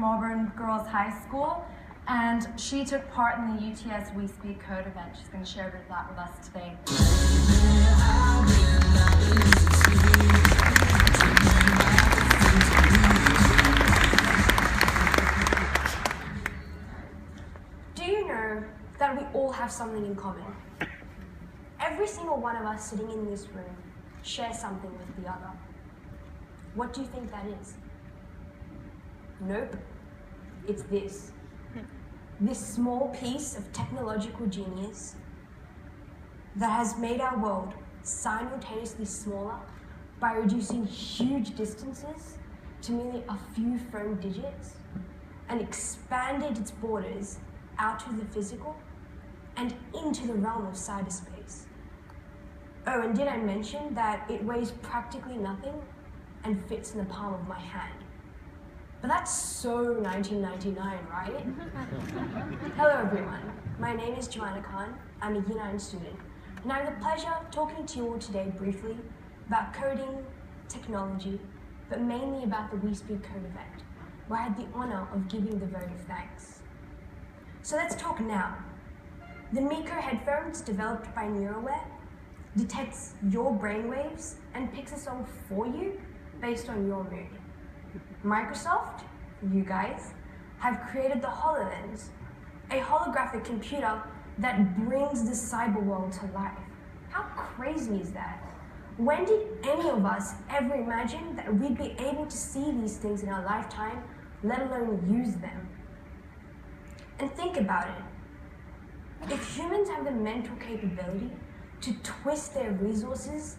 from Auburn Girls High School, and she took part in the UTS We Speak Code event. She's going to share a bit of that with us today. Do you know that we all have something in common? Every single one of us sitting in this room shares something with the other. What do you think that is? Nope. It's this. This small piece of technological genius that has made our world simultaneously smaller by reducing huge distances to merely a few phone digits and expanded its borders out of the physical and into the realm of cyberspace. Oh, and did I mention that it weighs practically nothing and fits in the palm of my hand? But that's so 1999, right? Hello everyone, my name is Jumana. I'm a Year 9 student, and I have the pleasure of talking to you all today briefly about coding, technology, but mainly about the We Speak Code event, where I had the honor of giving the vote of thanks. So let's talk now. The Miko headphones developed by Neuroware detects your brainwaves and picks a song for you based on your mood. Microsoft, you guys, have created the HoloLens, a holographic computer that brings the cyber world to life. How crazy is that? When did any of us ever imagine that we'd be able to see these things in our lifetime, let alone use them? And think about it. If humans have the mental capability to twist their resources,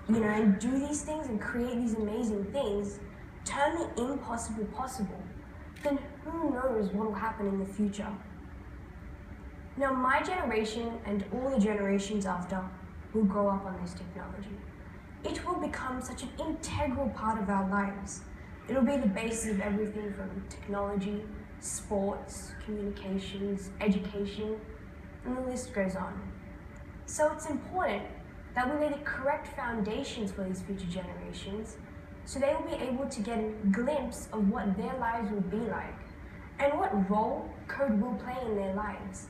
and do these things and create these amazing things, turn the impossible possible, then who knows what will happen in the future? Now, my generation and all the generations after will grow up on this technology. It will become such an integral part of our lives. It will be the basis of everything from technology, sports, communications, education, and the list goes on. So it's important that we lay the correct foundations for these future generations so they will be able to get a glimpse of what their lives will be like and what role code will play in their lives.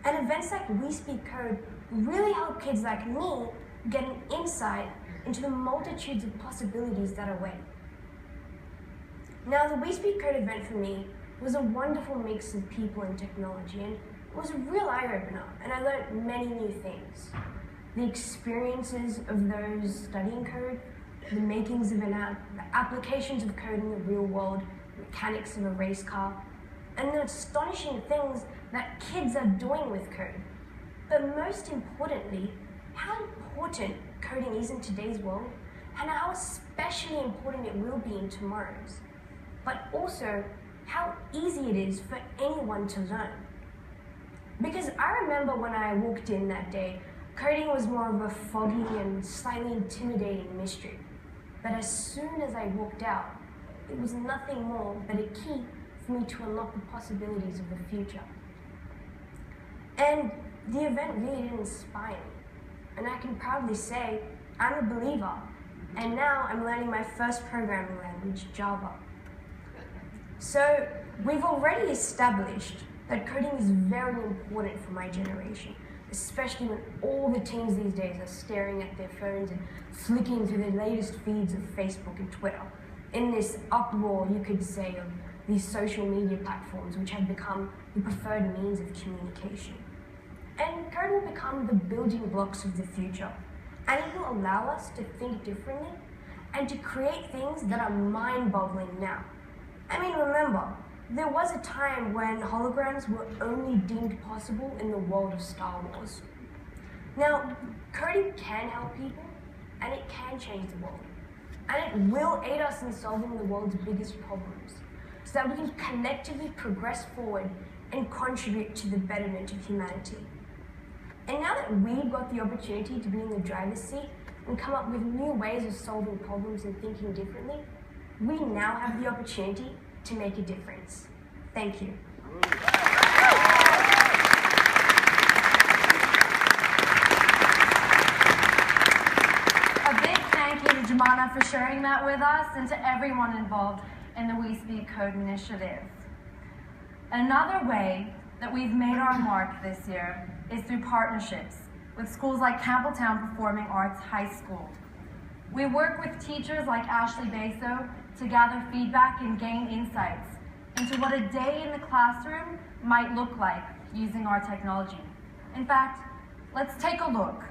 And events like We Speak Code really help kids like me get an insight into the multitudes of possibilities that await. Now, the We Speak Code event for me was a wonderful mix of people and technology, and it was a real eye-opener, and I learned many new things. The experiences of those studying code, the makings of an app, the applications of code in the real world, the mechanics of a race car, and the astonishing things that kids are doing with code. But most importantly, how important coding is in today's world, and how especially important it will be in tomorrow's. But also, how easy it is for anyone to learn. Because I remember when I walked in that day, coding was more of a foggy and slightly intimidating mystery. But as soon as I walked out, it was nothing more but a key for me to unlock the possibilities of the future. And the event really did inspire me. And I can proudly say I'm a believer. And now I'm learning my first programming language, Java. So we've already established that coding is very important for my generation, especially when all the teens these days are staring at their phones and flicking through the latest feeds of Facebook and Twitter, in this uproar, you could say, of these social media platforms which have become the preferred means of communication. And code will become the building blocks of the future, and it will allow us to think differently and to create things that are mind-boggling now. I mean, remember, there was a time when holograms were only deemed possible in the world of Star Wars. Now, coding can help people, and it can change the world. And it will aid us in solving the world's biggest problems, so that we can collectively progress forward and contribute to the betterment of humanity. And now that we've got the opportunity to be in the driver's seat and come up with new ways of solving problems and thinking differently, we now have the opportunity to make a difference. Thank you. A big thank you to Jumana for sharing that with us and to everyone involved. in the We Speak Code initiative. Another way that we've made our mark this year is through partnerships with schools like Campbelltown Performing Arts High School. We work with teachers like Ashley Baso to gather feedback and gain insights into what a day in the classroom might look like using our technology. In fact, let's take a look